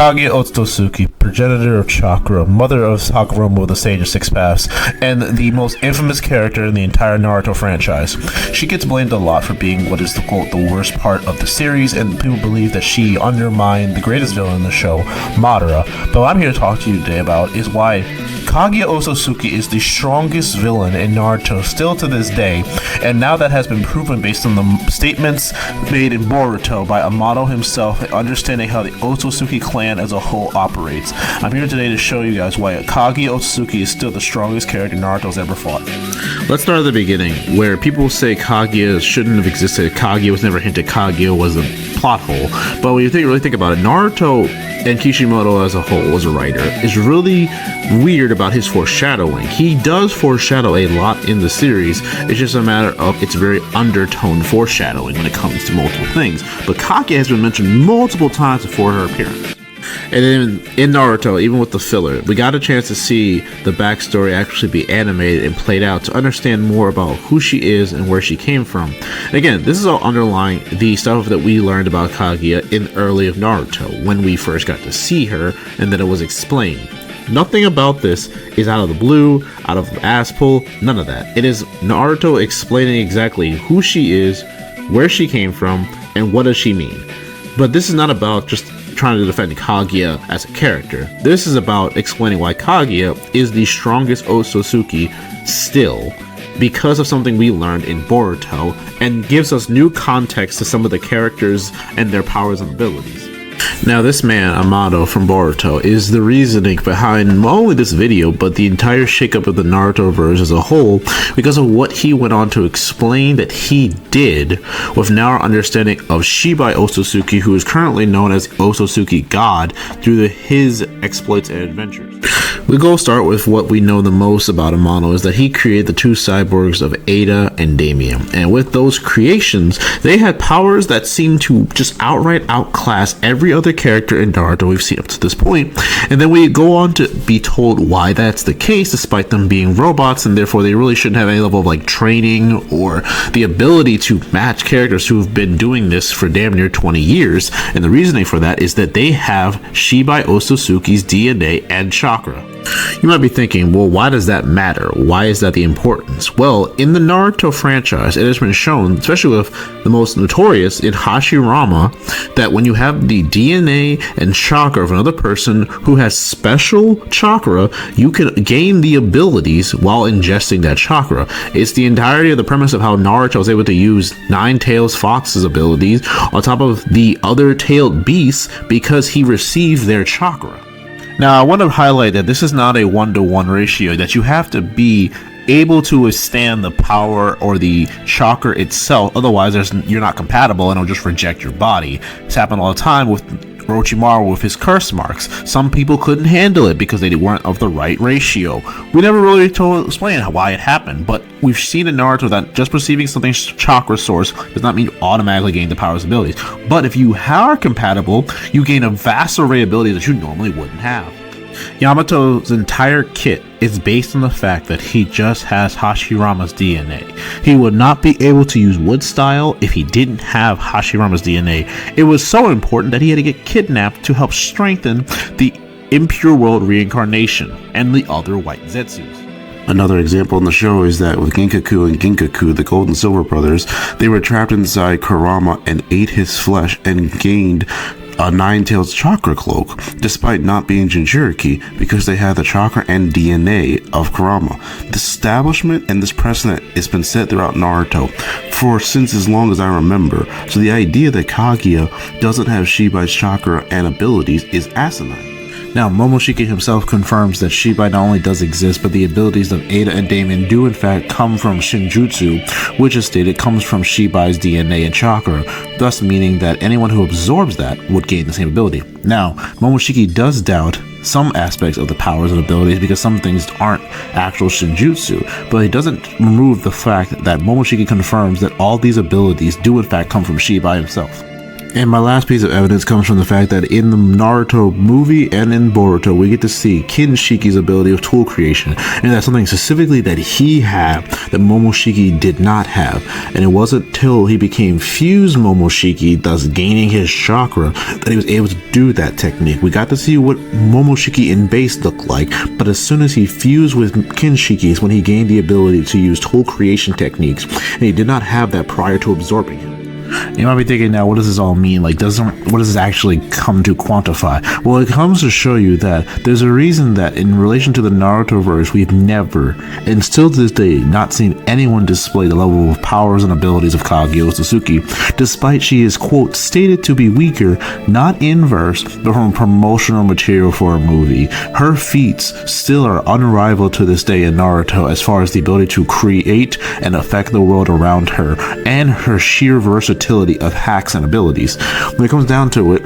Kaguya Otsutsuki, progenitor of chakra, mother of Hakuromo, the sage of six paths, and the most infamous character in the entire Naruto franchise. She gets blamed a lot for being what is the quote the worst part of the series, and people believe that she undermined the greatest villain in the show, Madara. But what I'm here to talk to you today about is why Kaguya Otsutsuki is the strongest villain in Naruto still to this day, and now that has been proven based on the statements made in Boruto by Amado himself, understanding how the Otsutsuki clan as a whole operates. I'm here today to show you guys why Kaguya Otsutsuki is still the strongest character Naruto's ever fought. Let's start at the beginning, where people say Kaguya shouldn't have existed. Kaguya was never hinted. Kaguya was a plot hole. But when you really think about it, Naruto and Kishimoto as a whole, as a writer, is really weird about his foreshadowing. He does foreshadow a lot in the series. It's just a matter of it's very undertoned foreshadowing when it comes to multiple things. But Kaguya has been mentioned multiple times before her appearance. And then in Naruto, even with the filler, we got a chance to see the backstory actually be animated and played out to understand more about who she is and where she came from. And again, this is all underlying the stuff that we learned about Kaguya in early of Naruto, when we first got to see her and then it was explained. Nothing about this is out of the blue, out of the ass pull, none of that. It is Naruto explaining exactly who she is, where she came from, and what does she mean. But this is not about just trying to defend Kaguya as a character. This is about explaining why Kaguya is the strongest Otsutsuki still, because of something we learned in Boruto, and gives us new context to some of the characters and their powers and abilities. Now, this man, Amado from Boruto, is the reasoning behind not only this video, but the entire shakeup of the Naruto verse as a whole, because of what he went on to explain that he did, with now our understanding of Shibai Otsutsuki, who is currently known as Otsutsuki God, through his exploits and adventures. We go start with what we know the most about Amado, is that he created the two cyborgs of Ada and Damien, and with those creations, they had powers that seemed to just outright outclass every other character in Naruto we've seen up to this point. And then we go on to be told why that's the case, despite them being robots, and therefore they really shouldn't have any level of like training or the ability to match characters who have been doing this for damn near 20 years. And the reasoning for that is that they have Shibai Otsutsuki's DNA and chakra. You might be thinking, well, why does that matter? Why is that the importance? Well, in the Naruto franchise, it has been shown, especially with the most notorious in Hashirama, that when you have the DNA and chakra of another person who has special chakra, you can gain the abilities while ingesting that chakra. It's the entirety of the premise of how Naruto was able to use Nine-Tails Fox's abilities on top of the other tailed beasts because he received their chakra. Now, I want to highlight that this is not a 1-to-1 ratio, that you have to be able to withstand the power or the chakra itself, otherwise you're not compatible and it'll just reject your body. It's happened all the time with Orochimaru with his curse marks. Some people couldn't handle it because they weren't of the right ratio. We never really explain why it happened, but we've seen in Naruto that just receiving something's chakra source does not mean you automatically gain the powers and abilities. But if you are compatible, you gain a vast array of abilities that you normally wouldn't have. Yamato's entire kit is based on the fact that he just has Hashirama's DNA. He would not be able to use wood style if he didn't have Hashirama's DNA. It was so important that he had to get kidnapped to help strengthen the impure world reincarnation and the other white Zetsus. Another example in the show is that with Ginkaku and Ginkaku, the Gold and Silver brothers, they were trapped inside Kurama and ate his flesh and gained a Nine-Tails chakra cloak, despite not being Jinchuriki, because they had the chakra and DNA of Kurama. This establishment and this precedent has been set throughout Naruto since as long as I remember, so the idea that Kaguya doesn't have Shibai's chakra and abilities is asinine. Now, Momoshiki himself confirms that Shibai not only does exist, but the abilities of Ada and Damien do in fact come from Shinjutsu, which as stated comes from Shibai's DNA and chakra, thus meaning that anyone who absorbs that would gain the same ability. Now, Momoshiki does doubt some aspects of the powers and abilities because some things aren't actual Shinjutsu, but it doesn't remove the fact that Momoshiki confirms that all these abilities do in fact come from Shibai himself. And my last piece of evidence comes from the fact that in the Naruto movie and in Boruto, we get to see Kinshiki's ability of tool creation. And that's something specifically that he had that Momoshiki did not have. And it wasn't until he became fused Momoshiki, thus gaining his chakra, that he was able to do that technique. We got to see what Momoshiki in base looked like, but as soon as he fused with Kinshiki is when he gained the ability to use tool creation techniques. And he did not have that prior to absorbing him. You might be thinking now, what does this all mean? Like, what does this actually come to quantify? Well, it comes to show you that there's a reason that in relation to the Naruto verse, we've never, and still to this day, not seen anyone display the level of powers and abilities of Kaguya Otsutsuki, despite she is, quote, stated to be weaker, not in verse, but from promotional material for a movie. Her feats still are unrivaled to this day in Naruto as far as the ability to create and affect the world around her, and her sheer versatility of hacks and abilities. When it comes down to it,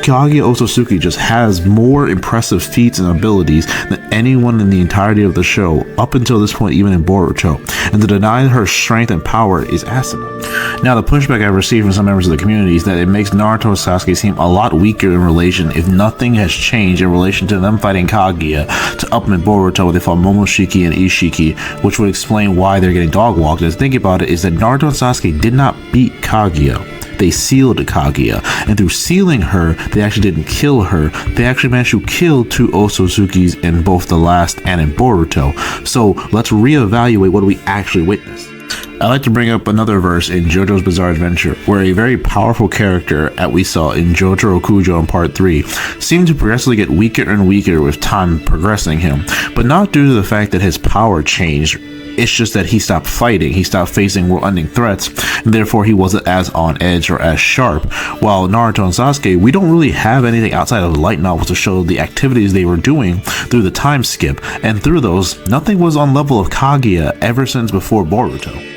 Kaguya Otsutsuki just has more impressive feats and abilities than anyone in the entirety of the show, up until this point, even in Boruto. And to deny her strength and power is asinine. Now, the pushback I've received from some members of the community is that it makes Naruto and Sasuke seem a lot weaker in relation, if nothing has changed in relation to them fighting Kaguya, to up in Boruto where they fought Momoshiki and Ishiki, which would explain why they're getting dog walked. And think about it, is that Naruto and Sasuke did not beat Kaguya. They sealed Kaguya, and through sealing her, they actually didn't kill her. They actually managed to kill two Otsutsukis in both the last and in Boruto. So let's reevaluate what we actually witnessed. I'd like to bring up another verse in JoJo's Bizarre Adventure, where a very powerful character that we saw in Jotaro Kujo in Part 3 seemed to progressively get weaker and weaker with time progressing him, but not due to the fact that his power changed. It's just that he stopped fighting, he stopped facing world-ending threats, and therefore he wasn't as on edge or as sharp. While Naruto and Sasuke, we don't really have anything outside of the light novels to show the activities they were doing through the time skip, and through those, nothing was on level of Kaguya ever since before Boruto.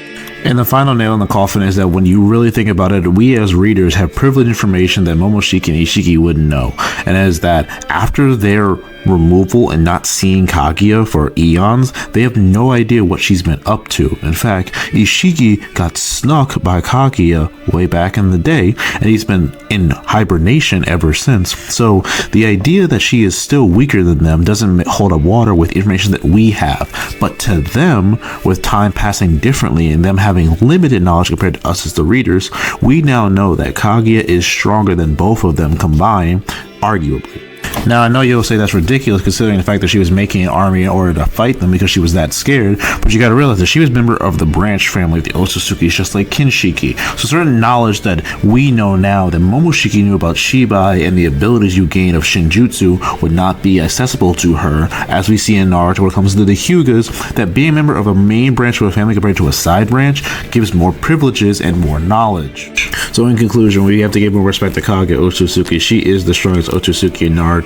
And the final nail in the coffin is that when you really think about it, we as readers have privileged information that Momoshiki and Ishiki wouldn't know. And that is that after their removal and not seeing Kaguya for eons, they have no idea what she's been up to. In fact, Ishiki got snuck by Kaguya way back in the day, and he's been in hibernation ever since. So the idea that she is still weaker than them doesn't hold up water with information that we have. But to them, with time passing differently and them having limited knowledge compared to us as the readers, we now know that Kaguya is stronger than both of them combined, arguably. Now, I know you'll say that's ridiculous considering the fact that she was making an army in order to fight them because she was that scared, but you gotta realize that she was a member of the branch family of the Otsutsukis, just like Kinshiki. So certain knowledge that we know now that Momoshiki knew about Shibai and the abilities you gain of Shinjutsu would not be accessible to her, as we see in Naruto when it comes to the Hyugas, that being a member of a main branch of a family compared to a side branch gives more privileges and more knowledge. So in conclusion, we have to give more respect to Kaguya Otsutsuki. She is the strongest Otsutsuki in Naruto.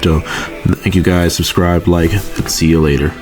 Thank you guys, subscribe, like, and see you later.